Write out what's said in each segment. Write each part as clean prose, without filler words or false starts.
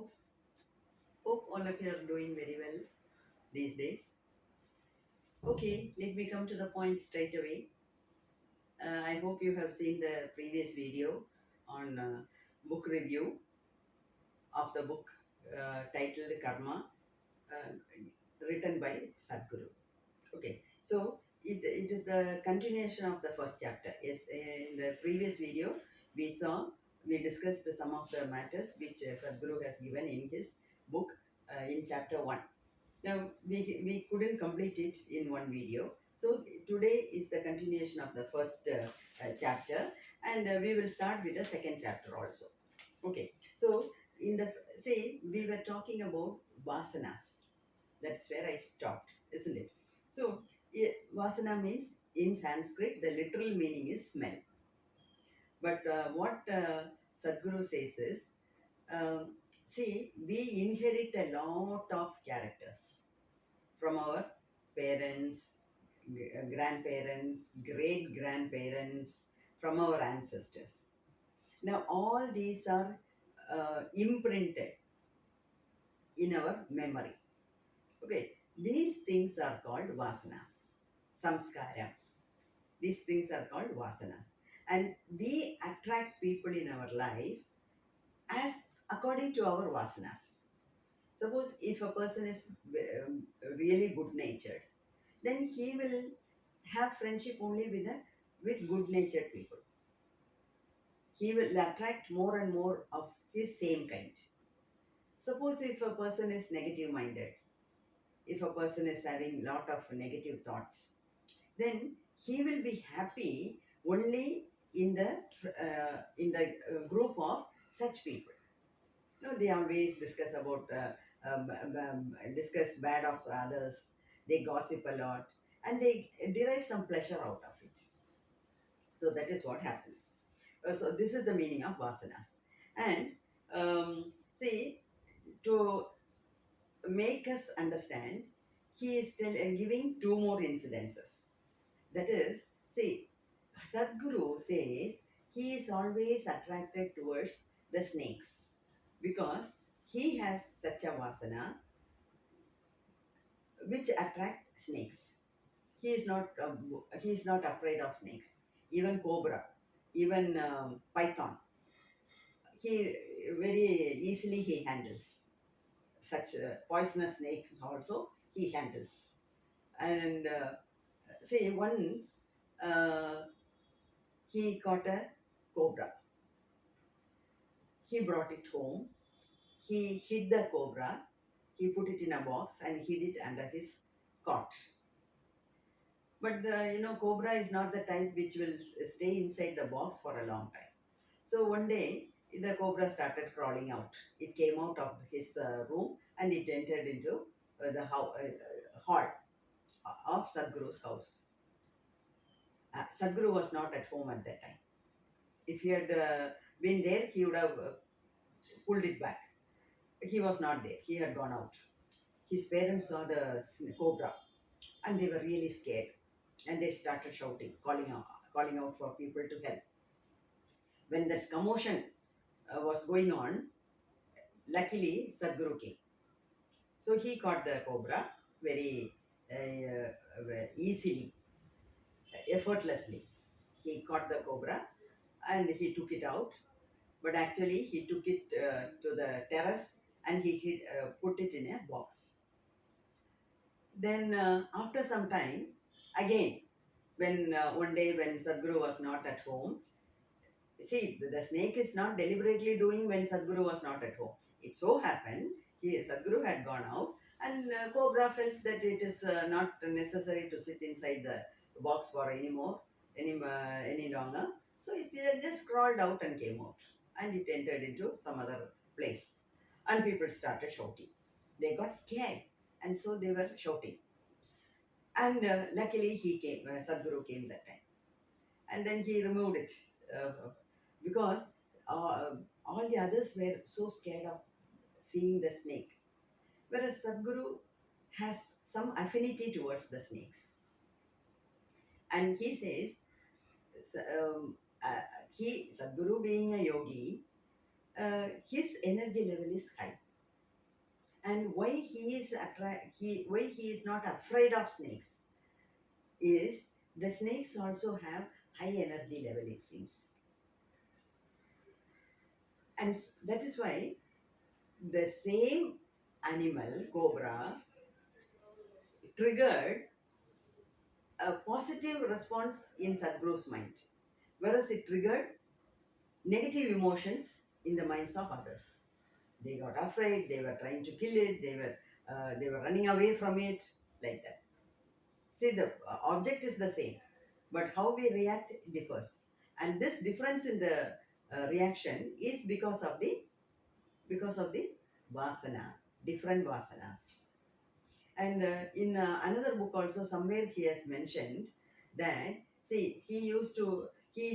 folks. Hope all of you are doing very well these days. Okay, let me come to the point straight away. I hope you have seen the previous video on book review of the book titled Karma, uh, written by Sadhguru. Okay, so it is the continuation of the first chapter. Yes, in the previous video, we saw we discussed some of the matters which Sadhguru has given in his book in chapter 1. Now, we couldn't complete it in one video. So, today is the continuation of the first chapter, and we will start with the second chapter also. Okay, so in the say we were talking about vasanas. That's where I stopped, isn't it? So, vasana means in Sanskrit, the literal meaning is smell. But what Sadhguru says is, um, see, we inherit a lot of characters from our parents, grandparents, great grandparents, from our ancestors. Now, all these are imprinted in our memory. Okay, these things are called vasanas, samskara. These things are called vasanas. And we attract people in our life as according to our vasanas. Suppose if a person is really good natured, then he will have friendship only with good natured people. He will attract more and more of his same kind. Suppose if a person is negative minded, if a person is having lot of negative thoughts, then he will be happy only in the group of such people. They always discuss about discuss bad of others. They gossip a lot, and they derive some pleasure out of it. So that is what happens. So this is the meaning of vasanas. And see, to make us understand, he is still giving two more incidences. That is, see, Sadhguru says he is always attracted towards the snakes because he has such a vasana which attract snakes. He is not afraid of snakes, even cobra, even python. He very easily he handles such poisonous snakes also he handles. And say once uh, he caught a cobra. He brought it home. He hid the cobra. He put it in a box and hid it under his cot. But cobra is not the type which will stay inside the box for a long time. So one day, the cobra started crawling out. It came out of his room and it entered into the hall of Sadhguru's house. Sadhguru was not at home at that time. If he had been there, he would have pulled it back. He was not there. He had gone out. His parents saw the cobra and they were really scared. And they started shouting, calling out for people to help. When that commotion was going on, luckily Sadhguru came. So he caught the cobra very easily, effortlessly. He caught the cobra and he took it out. But actually, he took it to the terrace and he put it in a box. Then, after some time, again, when one day when Sadhguru was not at home, see, the snake is not deliberately doing when Sadhguru was not at home. It so happened, Sadhguru had gone out and Cobra felt that it is not necessary to sit inside the box for any longer. So it just crawled out and came out and it entered into some other place. And people started shouting. They got scared and so they were shouting. And luckily Sadhguru came that time. And then he removed it because all the others were so scared of seeing the snake. Whereas Sadhguru has some affinity towards the snakes. And he says, um, Sadhguru being a yogi, his energy level is high. And why he is not afraid of snakes is the snakes also have high energy level, it seems. And that is why the same animal, cobra, triggered a positive response in Sadhguru's mind, whereas it triggered negative emotions in the minds of others. They got afraid, they were trying to kill it, they were running away from it, like that. See, the object is the same, but how we react differs. And this difference in the reaction is because of the vasana, different vasanas. And in another book also, somewhere he has mentioned that, see, he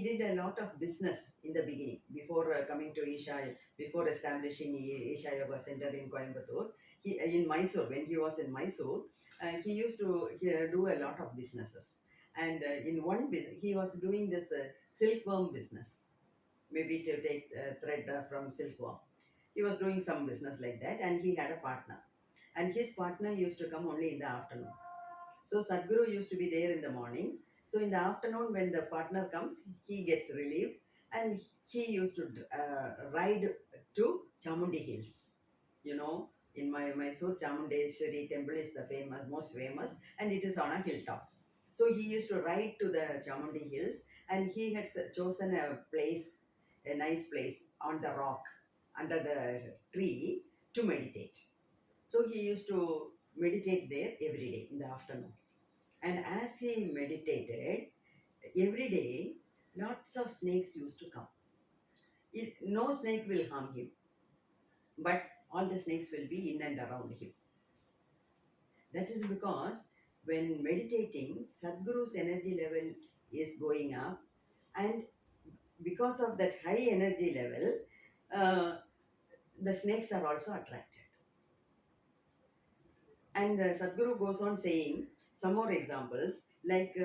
did a lot of business in the beginning before coming to Isha, before establishing Isha Yoga Center in Coimbatore. In Mysore, when he was in Mysore, he used to do a lot of businesses. And in one business, he was doing this silkworm business, maybe to take thread from silkworm. He was doing some business like that, and he had a partner, and his partner used to come only in the afternoon. So Sadhguru used to be there in the morning. So in the afternoon, when the partner comes, he gets relieved, and he used to ride to Chamundi Hills. You know, in my Mysore, Chamundeshwari temple is the most famous, and it is on a hilltop. So he used to ride to the Chamundi Hills, and he had chosen a place, a nice place on the rock under the tree to meditate. So he used to meditate there every day in the afternoon. And as he meditated, every day, lots of snakes used to come. No snake will harm him, but all the snakes will be in and around him. That is because when meditating, Sadhguru's energy level is going up, and because of that high energy level, uh, the snakes are also attracted. And Sadhguru goes on saying some more examples, like,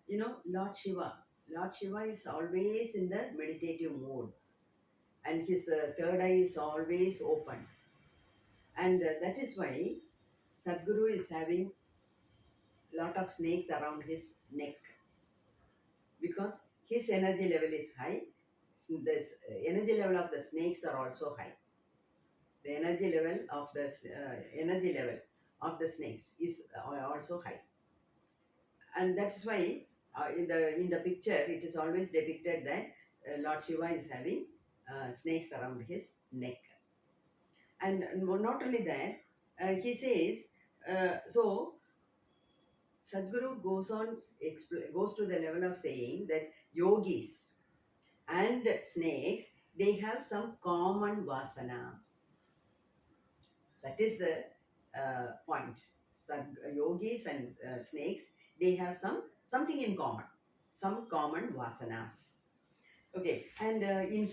Lord Shiva. Lord Shiva is always in the meditative mood, and his third eye is always open. And that is why Sadhguru is having lot of snakes around his neck, because his energy level is high. The energy level of the snakes are also high. The energy level of the snakes is also high, and that's why in the picture it is always depicted that Lord Shiva is having snakes around his neck. And not only that, he says, so Sadhguru goes to the level of saying that yogis and snakes, they have some common vasana. That is the point. Yogis and snakes, they have something in common, some common vasanas. Okay, and in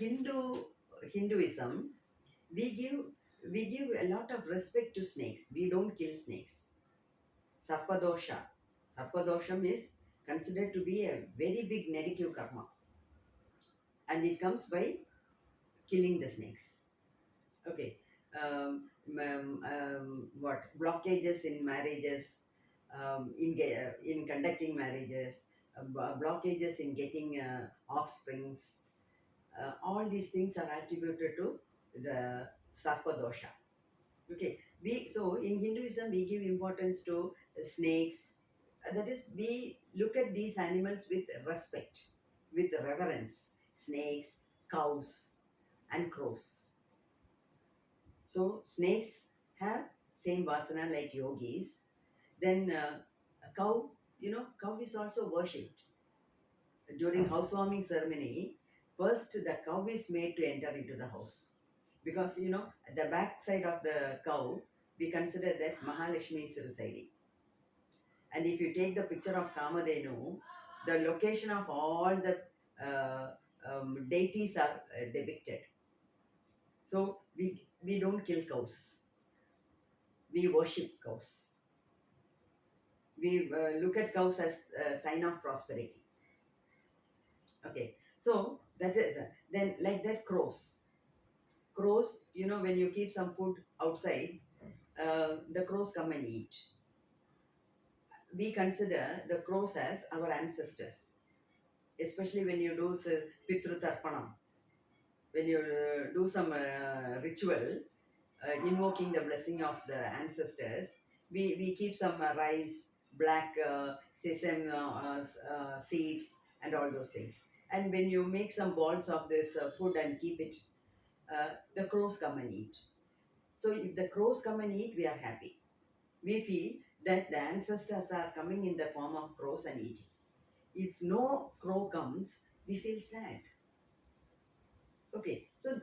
Hinduism, we give a lot of respect to snakes. We don't kill snakes. Sarpadosha. Sarpadosham is considered to be a very big negative karma, and it comes by killing the snakes. Okay. What blockages in marriages, in conducting marriages, blockages in getting offsprings. All these things are attributed to the Sarpadosha. Okay, so in Hinduism we give importance to snakes. That is, we look at these animals with respect, with reverence. Snakes, cows, and crows. So snakes have same vasana like yogis. Then a cow, cow is also worshipped during housewarming ceremony. First, the cow is made to enter into the house, because at the back side of the cow, we consider that Mahalakshmi is residing. And if you take the picture of Kamadhenu, the location of all the deities are depicted. So we don't kill cows, we worship cows. We look at cows as a sign of prosperity. Okay, so that is then, like that, crows. When you keep some food outside, the crows come and eat. We consider the crows as our ancestors, especially when you do the Pitru Tarpanam, when you do some ritual invoking the blessing of the ancestors. We keep some rice, black sesame seeds, and all those things. And when you make some balls of this food and keep it, the crows come and eat. So if the crows come and eat, we are happy. We feel that the ancestors are coming in the form of crows and eating. If no crow comes, we feel sad. Okay, so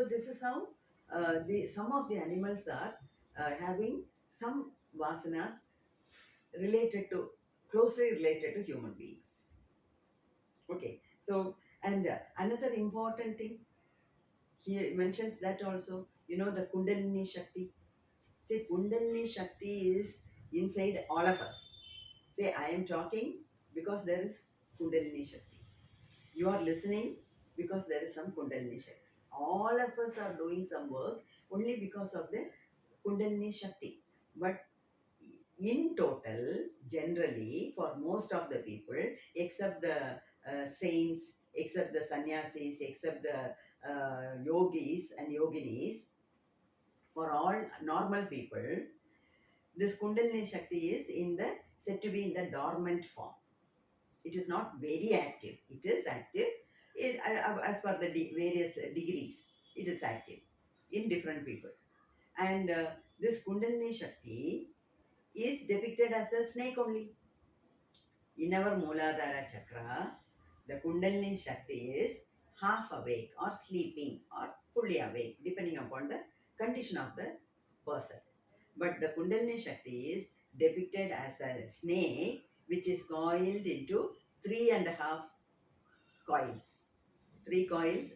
this is how some of the animals are having some vasanas related to closely related to human beings. Okay, so and another important thing he mentions that also, the Kundalini Shakti. See, Kundalini Shakti is inside all of us. Say, I am talking because there is Kundalini Shakti. You are listening because there is some Kundalini Shakti. All of us are doing some work only because of the Kundalini Shakti. But in total, generally, for most of the people, except the saints, except the sannyasis, except the yogis and yoginis, for all normal people, this Kundalini Shakti is said to be in the dormant form. It is not very active. It is active as per the various degrees. It is active in different people. And this Kundalini Shakti is depicted as a snake only. In our Mooladhara Chakra, the Kundalini Shakti is half awake or sleeping or fully awake, depending upon the condition of the person. But the Kundalini Shakti is depicted as a snake which is coiled into 3.5 coils. 3.5 coils.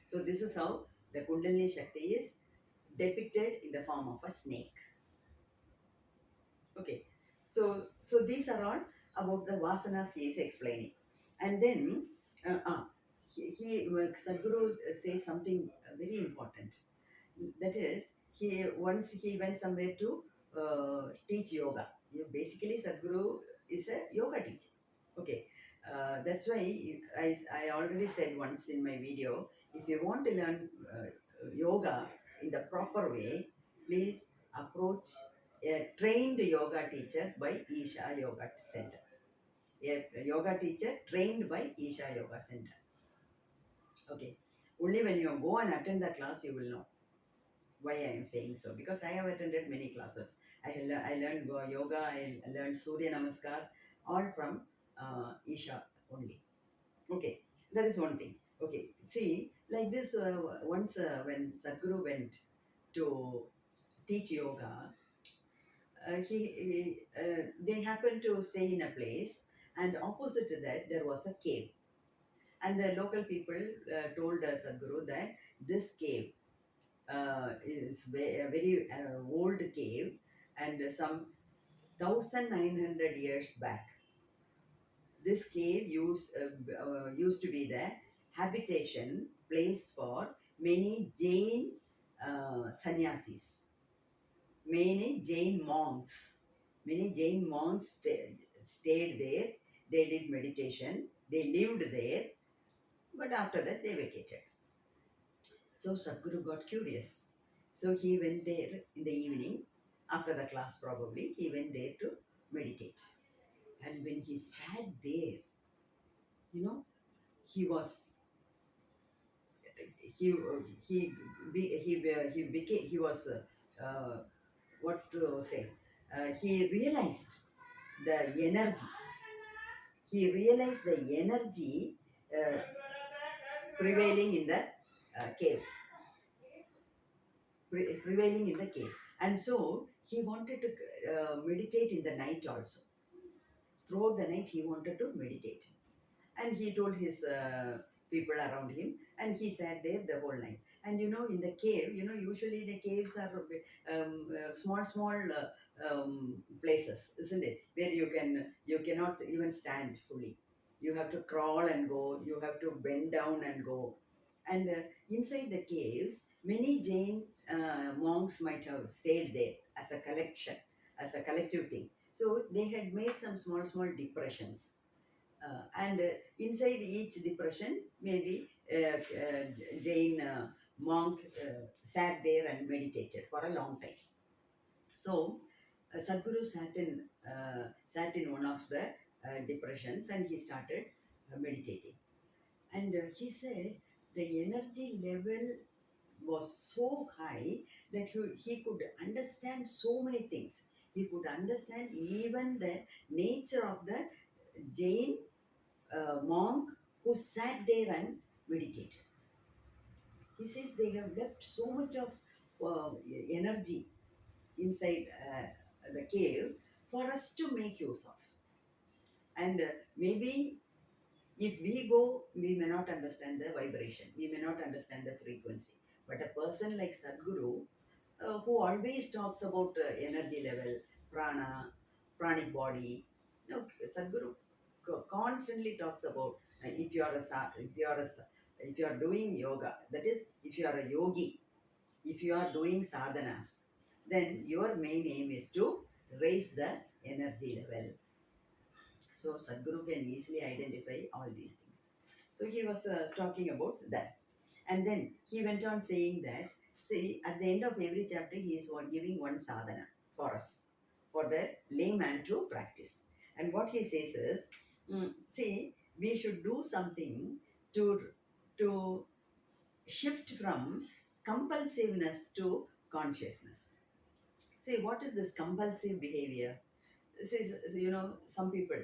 So this is how the Kundalini Shakti is depicted in the form of a snake. Okay. So these are all about the vasanas he is explaining. And then Sadhguru says something very important. That is, once he went somewhere to teach yoga. Basically, Sadhguru is a yoga teacher. Okay, that's why I already said once in my video, if you want to learn yoga in the proper way, please approach a trained yoga teacher by Isha Yoga Center. A yoga teacher trained by Isha Yoga Center. Okay, only when you go and attend the class, you will know why I am saying so, because I have attended many classes. I learned yoga, I learned Surya Namaskar, all from Isha only. Okay, that is one thing. Okay, see, like this, once when Sadhguru went to teach yoga, they happened to stay in a place, and opposite to that, there was a cave. And the local people told Sadhguru that this cave is a very old cave, and some 1900 years back, this cave used to be the habitation place for many Jain sannyasis, many Jain monks. Many Jain monks stayed there. They did meditation. They lived there. But after that, they vacated. So Sadhguru got curious. So he went there in the evening, after the class probably, he went there to meditate. And when he sat there, you know, he was he he became he was what to say? He realized the energy. He realized the energy uh, prevailing in the cave, prevailing in the cave, and so he wanted to meditate in the night also. Throughout the night, he wanted to meditate. And he told his people around him, and he sat there the whole night. And in the cave, usually the caves are small places, isn't it, where you cannot even stand fully. You have to crawl and go, you have to bend down and go. And inside the caves, Many Jain monks might have stayed there as a collection, as a collective thing. So they had made some small, small depressions. And inside each depression, maybe Jain monk sat there and meditated for a long time. So Sadhguru sat in one of the depressions, and he started meditating. And he said the energy level was so high that he could understand so many things. He could understand even the nature of the Jain monk who sat there and meditated. He says they have left so much of energy inside the cave for us to make use of. And maybe if we go, we may not understand the vibration, we may not understand the frequency. But a person like Sadhguru, who always talks about energy level, prana, pranic body, Sadhguru constantly talks about if you are if you are doing yoga, that is, if you are a yogi, if you are doing sadhanas, then your main aim is to raise the energy level. So Sadhguru can easily identify all these things. So he was talking about that. And then he went on saying that, see, at the end of every chapter, he is giving one sadhana for us, for the layman to practice. And what he says is, see, we should do something to, to shift from compulsiveness to consciousness. See, what is this compulsive behavior? This is, some people,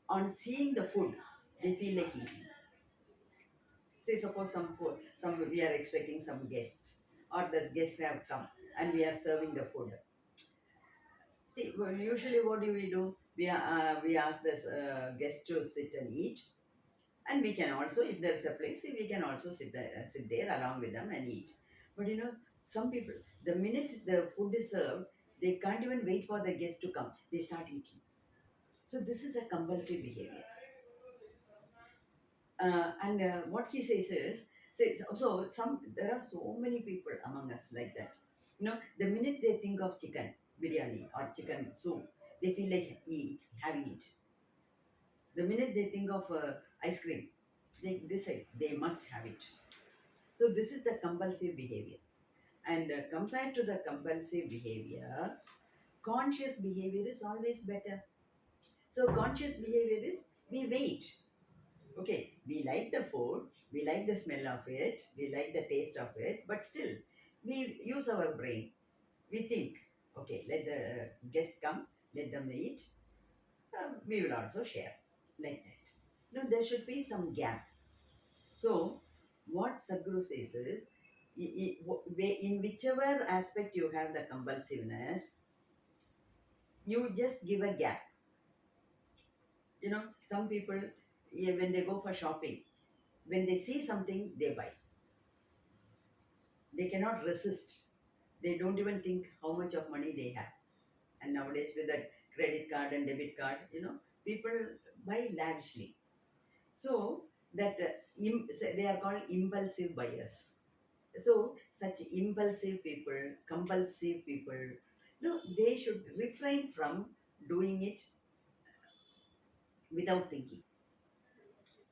on seeing the food, they feel like eating. Say, suppose we are expecting some guest, or the guests have come, and we are serving the food. See, well, usually what do? We ask this guest to sit and eat, and we can also, if there is a place, we can also sit there along with them and eat. But some people, the minute the food is served, they can't even wait for the guest to come. They start eating. So this is a compulsive behavior. And what he says so there are so many people among us like that. The minute they think of chicken biryani or chicken soup, they feel like having it. The minute they think of ice cream, they decide they must have it. So this is the compulsive behavior. And compared to the compulsive behavior, conscious behavior is always better. So conscious behavior is we wait. Okay, we like the food, we like the smell of it, we like the taste of it, but still, we use our brain. We think, okay, let the guests come, let them eat, we will also share, like that. No, there should be some gap. So, what Sadhguru says is, in whichever aspect you have the compulsiveness, you just give a gap. Some people, when they go for shopping, when they see something, they buy. They cannot resist. They don't even think how much of money they have. And nowadays, with that credit card and debit card, people buy lavishly. So that they are called impulsive buyers. So such impulsive people, compulsive people, they should refrain from doing it without thinking.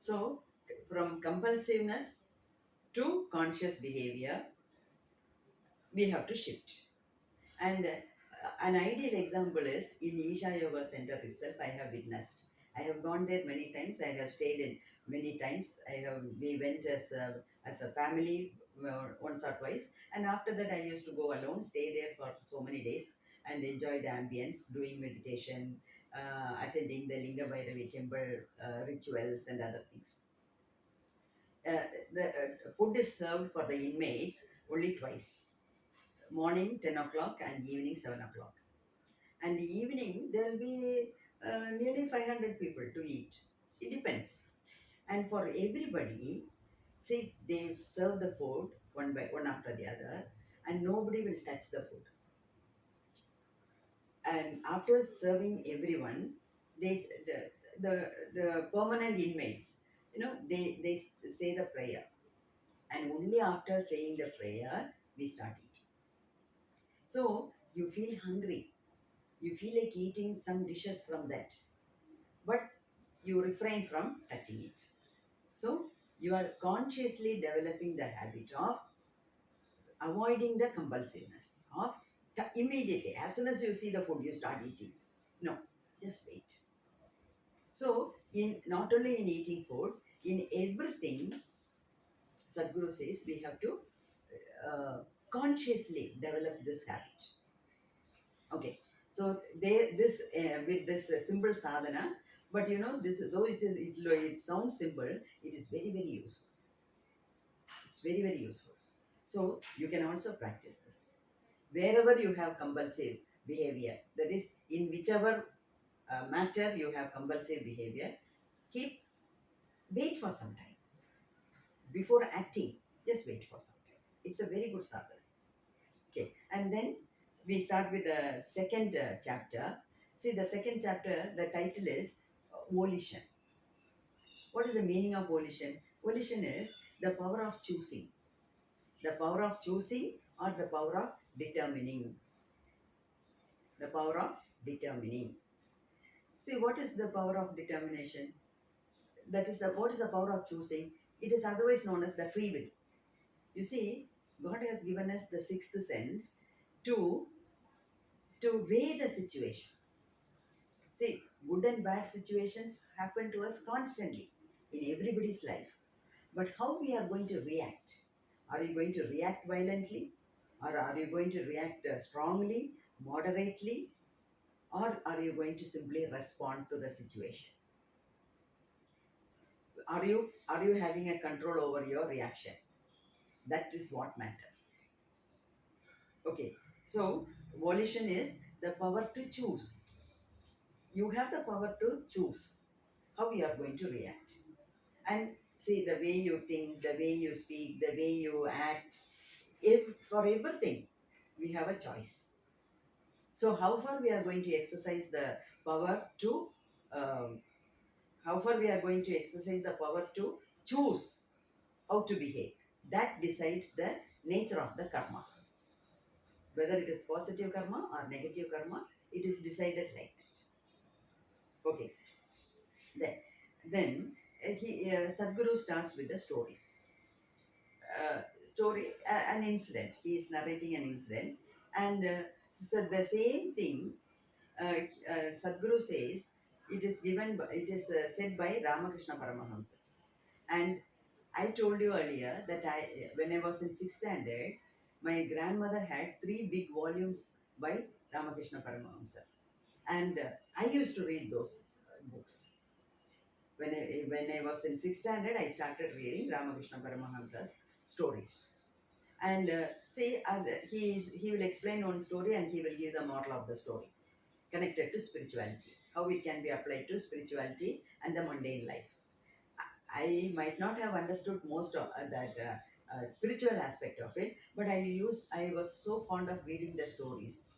So from compulsiveness to conscious behavior, we have to shift. And an ideal example is in Isha Yoga Center itself, I have witnessed. I have gone there many times. I have stayed in many times. We went as a family once or twice, and after that, I used to go alone, stay there for so many days, and enjoy the ambience, doing meditation, attending the Linga Bhairavi temple rituals and other things. The food is served for the inmates only twice, morning 10 o'clock and evening 7 o'clock. And the evening there will be nearly 500 people to eat. It depends. And for everybody, see, they serve the food one after the other, and nobody will touch the food. And after serving everyone, they the permanent inmates, they say the prayer, and only after saying the prayer, we start eating. So you feel hungry, you feel like eating some dishes from that, but you refrain from touching it. So you are consciously developing the habit of avoiding the compulsiveness of immediately, as soon as you see the food, you start eating. No, just wait. So, in not only in eating food, in everything, Sadhguru says we have to uh, consciously develop this habit. Okay, so there, this with this simple sadhana, but this, though it sounds simple, it is very very useful. It's very very useful. So you can also practice this wherever you have compulsive behavior. That is, in whichever matter you have compulsive behavior, keep wait for some time before acting. Just wait for some time. It's a very good sadhana. Okay, and then we start with the second chapter. See, the second chapter, the title is volition. What is the meaning of volition? Volition is the power of choosing. The power of choosing or the power of determining. The power of determining. See, what is the power of determination? That is the what is the power of choosing? It is otherwise known as the free will. You see, God has given us the sixth sense to weigh the situation. See, good and bad situations happen to us constantly in everybody's life. But how we are going to react? Are you going to react violently? Or are you going to react strongly, moderately? Or are you going to simply respond to the situation? Are you having a control over your reaction? That is what matters. Okay. So volition is the power to choose. You have the power to choose how you are going to react. And see, the way you think, the way you speak, the way you act, for everything, we have a choice. So how far we are going to exercise the power to, um, how far we are going to exercise the power to choose how to behave. That decides the nature of the karma. Whether it is positive karma or negative karma, it is decided like that. Okay. Then, then Sadhguru starts with a story. An incident. He is narrating an incident, and so the same thing. Sadhguru says it is said by Ramakrishna Paramahamsa. And I told you earlier that when I was in sixth standard, my grandmother had three big volumes by Ramakrishna Paramahamsa, and I used to read those books. When I was in sixth standard, I started reading Ramakrishna Paramahamsa's stories. And he will explain one story and he will give the moral of the story connected to spirituality, how it can be applied to spirituality and the mundane life. I might not have understood most of that spiritual aspect of it, but I was so fond of reading the stories,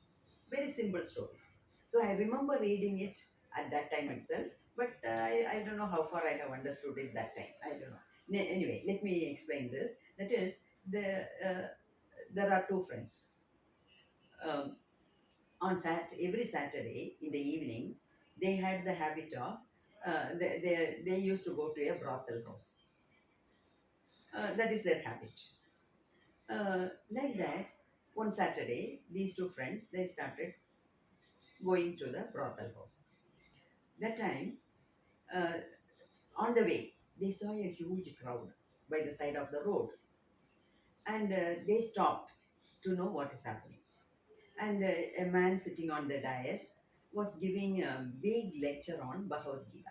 very simple stories. So I remember reading it at that time itself, but I don't know how far I have understood it that time. I don't know. Anyway, let me explain this. That is, there are two friends. Um, every Saturday in the evening, they had the habit of they used to go to a brothel house. That is their habit. Like that, one Saturday, these two friends they started going to the brothel house. That time, uh, on the way, they saw a huge crowd by the side of the road, and they stopped to know what is happening. And a man sitting on the dais was giving a big lecture on Bhagavad Gita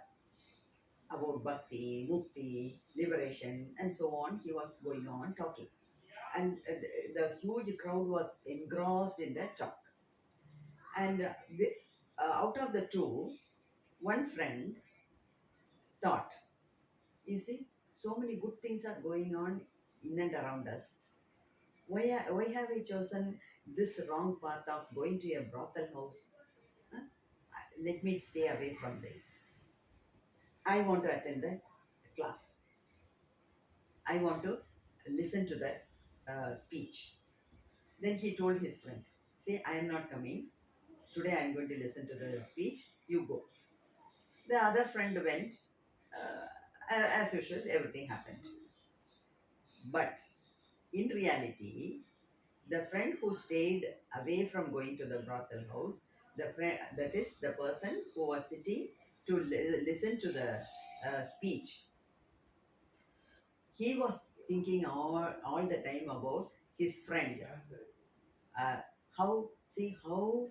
about bhakti, mukti, liberation, and so on. He was going on talking, and the huge crowd was engrossed in that talk. And out of the two, one friend thought, you see, so many good things are going on in and around us. Why have we chosen this wrong path of going to a brothel house? Huh? Let me stay away from there. I want to attend the class. I want to listen to the speech. Then he told his friend, "See, I am not coming. Today I am going to listen to the speech. You go." The other friend went. As usual, everything happened. But in reality, the friend who stayed away from going to the brothel house, the friend, that is the person who was sitting to listen to the speech, he was thinking all the time about his friend. uh, how see how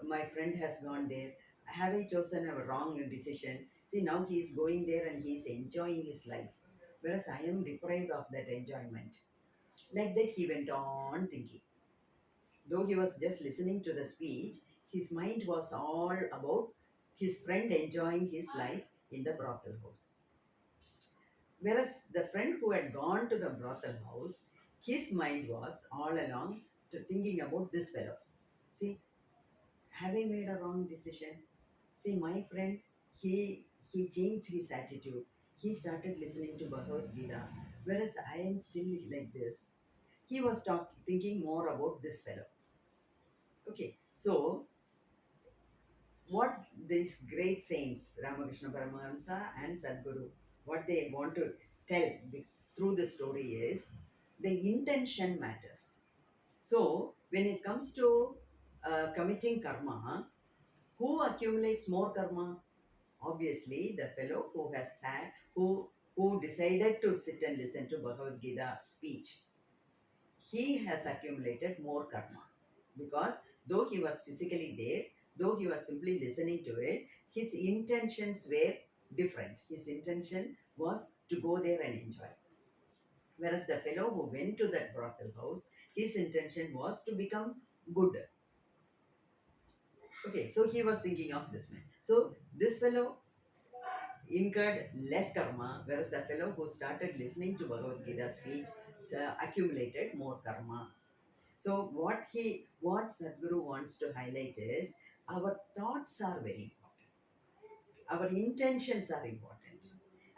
my friend has gone there. Have I chosen a wrong decision? See, now he is going there and he is enjoying his life, whereas I am deprived of that enjoyment. Like that he went on thinking. Though he was just listening to the speech, his mind was all about his friend enjoying his life in the brothel house. Whereas the friend who had gone to the brothel house, his mind was all along to thinking about this fellow. See, have I made a wrong decision? See, my friend, he changed his attitude. He started listening to Bhagavad Gita, whereas I am still like this. He was thinking more about this fellow. Okay, so what these great saints, Ramakrishna Paramahamsa and Sadhguru, what they want to tell through the story is the intention matters. So, when it comes to committing karma, who accumulates more karma? Obviously, the fellow who has sat, who decided to sit and listen to Bhagavad Gita speech, he has accumulated more karma, because though he was physically there, though he was simply listening to it, his intentions were different. His intention was to go there and enjoy. Whereas the fellow who went to that brothel house, his intention was to become good. Okay, so he was thinking of this man. So this fellow incurred less karma, whereas the fellow who started listening to Bhagavad Gita speech accumulated more karma. So what Sadhguru wants to highlight is our thoughts are very important. Our intentions are important.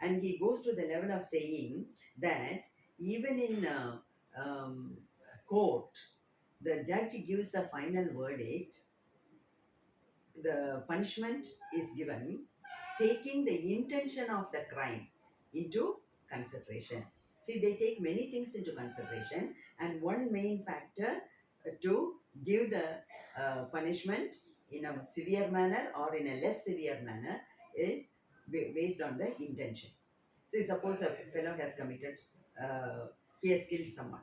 And he goes to the level of saying that even in court, the judge gives the final verdict, the punishment is given taking the intention of the crime into consideration. See, they take many things into consideration, and one main factor to give the punishment in a severe manner or in a less severe manner is based on the intention. See, suppose a fellow has committed, he has killed someone.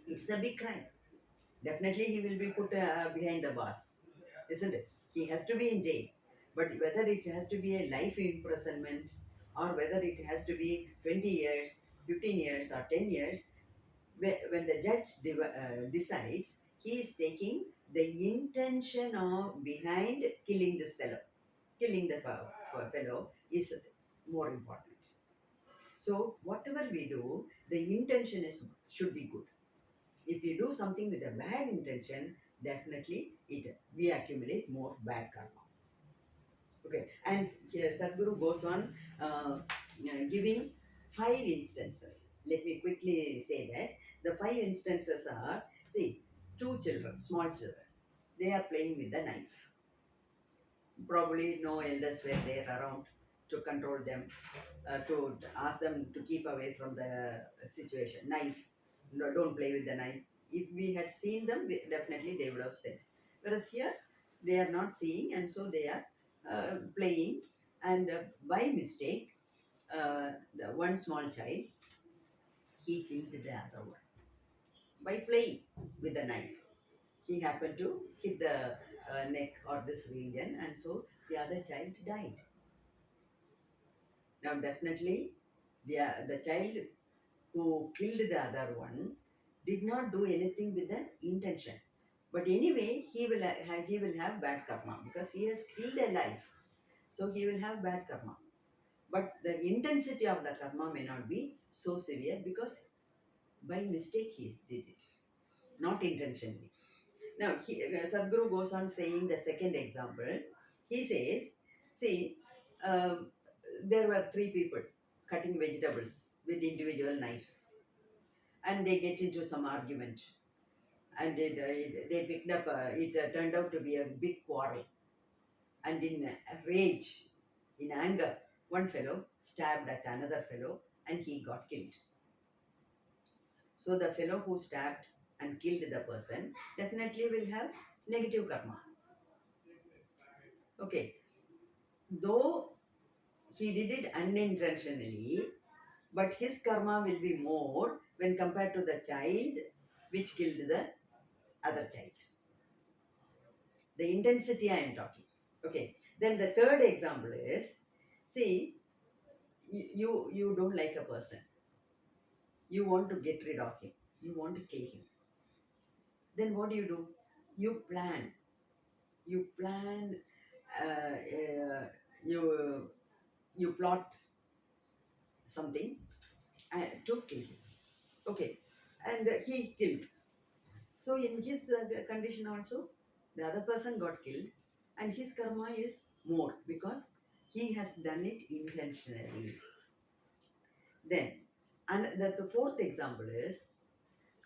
It's a big crime. Definitely, he will be put behind the bars, isn't it? He has to be in jail. But whether it has to be a life imprisonment or whether it has to be 20 years, 15 years, or 10 years, when the judge decides, he is taking the intention of behind killing this fellow. Killing the fellow is more important. So, whatever we do, the intention should be good. If you do something with a bad intention, definitely we accumulate more bad karma. Okay, and here Sadhguru goes on giving 5 instances. Let me quickly say that the 5 instances are, see, 2 children, small children, they are playing with the knife. Probably no elders were there around to control them, to ask them to keep away from the situation. Knife, no, don't play with the knife. If we had seen them, definitely they would have said. Whereas here, they are not seeing, and so they are playing. And by mistake, the one small child, he killed the other one by playing with the knife. He happened to hit the neck or this region, and so the other child died. Now, definitely, the child who killed the other one did not do anything with the intention. But anyway, he will have bad karma because he has killed a life. So he will have bad karma. But the intensity of the karma may not be so severe because by mistake he did it, not intentionally. Now, Sadhguru goes on saying the second example. He says, see, um, there were 3 people cutting vegetables with individual knives, and they get into some argument. and they picked up. It turned out to be a big quarrel, and in rage, in anger, one fellow stabbed at another fellow, and he got killed. So the fellow who stabbed and killed the person definitely will have negative karma. Okay, though he did it unintentionally, but his karma will be more when compared to the child which killed the other child. The intensity I am talking. Okay, then the third example is, see, you don't like a person, you want to get rid of him, you want to kill him. Then what do? You plan, you plan, uh, uh, you you plot something to kill him. Okay, and he killed. So in his condition also, the other person got killed, and his karma is more because he has done it intentionally. Then, and the fourth example is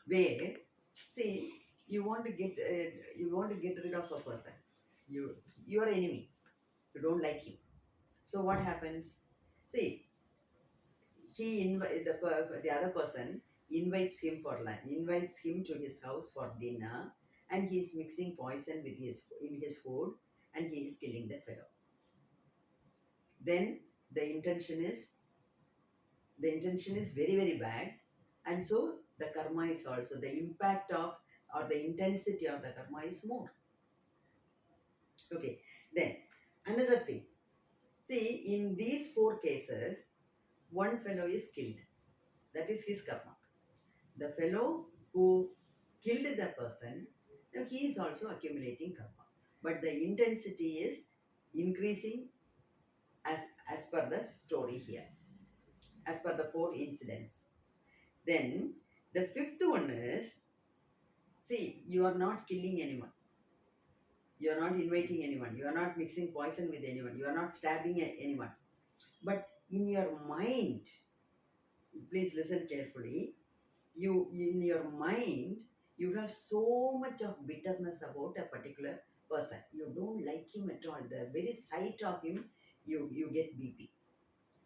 where, see, you want to get rid of a person, your enemy, you don't like him. So what happens? See, the other person invites him for lunch, invites him to his house for dinner, and he is mixing poison with his in his food, and he is killing the fellow. Then the intention is very very bad, and so the karma is also, the impact of or the intensity of the karma is more. Okay, then another thing. See, in these four cases, one fellow is killed. That is his karma. The fellow who killed the person, now he is also accumulating karma. But the intensity is increasing as, as per the story here, as per the four incidents. Then the fifth one is, see, you are not killing anyone. You are not inviting anyone. You are not mixing poison with anyone. You are not stabbing anyone. But in your mind, please listen carefully, you in your mind you have so much of bitterness about a particular person, you don't like him at all, the very sight of him, you get BP,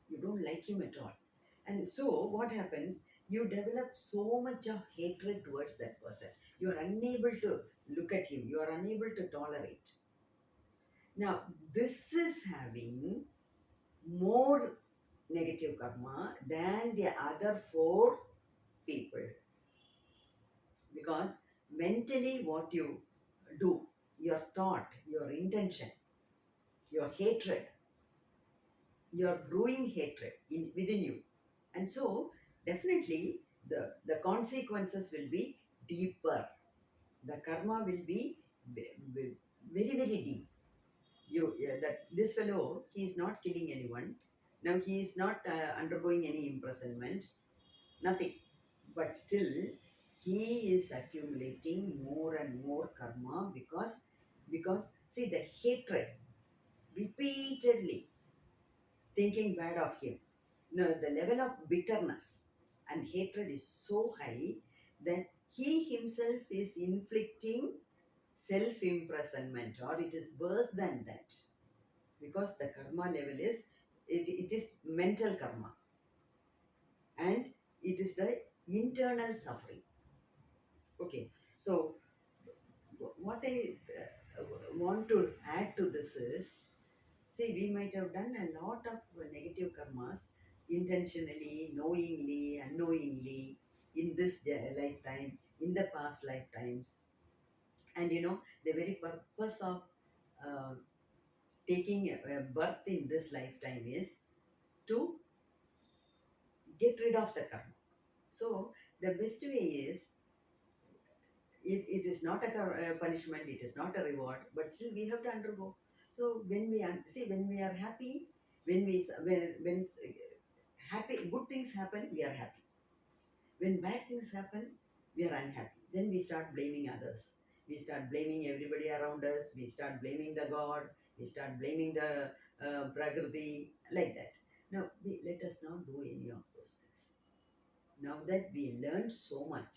you don't like him at all. And so what happens, you develop so much of hatred towards that person, you are unable to look at him, you are unable to tolerate. Now this is having more negative karma than the other four people, because mentally what you do, your thought, your intention, your hatred, you're brewing hatred within you, and so definitely the consequences will be deeper, the karma will be very very deep. That this fellow, he is not killing anyone, now he is not undergoing any imprisonment, nothing, but still he is accumulating more and more karma, because see, the hatred, repeatedly thinking bad of him, no, the level of bitterness and hatred is so high that he himself is inflicting self imprisonment, or it is worse than that, because the karma level is, it is mental karma, and it is the internal suffering. Okay, so what I want to add to this is, see, we might have done a lot of negative karmas intentionally, knowingly, unknowingly, in this lifetime, in the past lifetimes. And the very purpose of uh, taking a birth in this lifetime is to get rid of the karma. So, the best way is, it is not a punishment, it is not a reward, but still we have to undergo. So when we see, when we are happy, when happy good things happen, we are happy. When bad things happen, we are unhappy. Then we start blaming others, we start blaming everybody around us, we start blaming the god, we start blaming the prakriti, like that. Now let us not do any of those things. Now that we learned so much,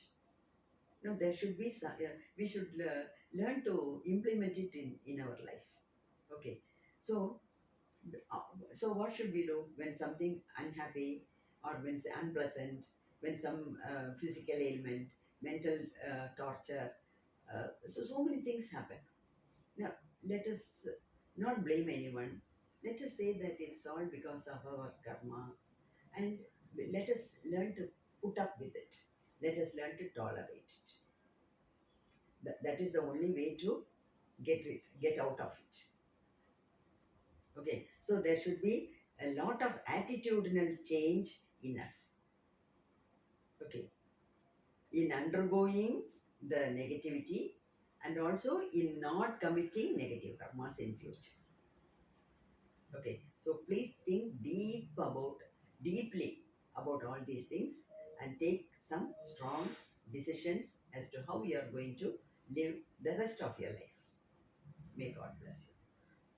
No, there should be some, we should learn to implement it in our life. Okay, so uh, so what should we do when something unhappy or when it's unpleasant, when some physical ailment, mental torture, so many things happen. Now, let us not blame anyone. Let us say that it's all because of our karma, and let us learn to put up with it. Let us learn to tolerate it. That is the only way to get out of it. Okay, so there should be a lot of attitudinal change in us. Okay, in undergoing the negativity and also in not committing negative karmas in future. Okay, so please think deeply about all these things and take some strong decisions as to how you are going to live the rest of your life. May God bless you.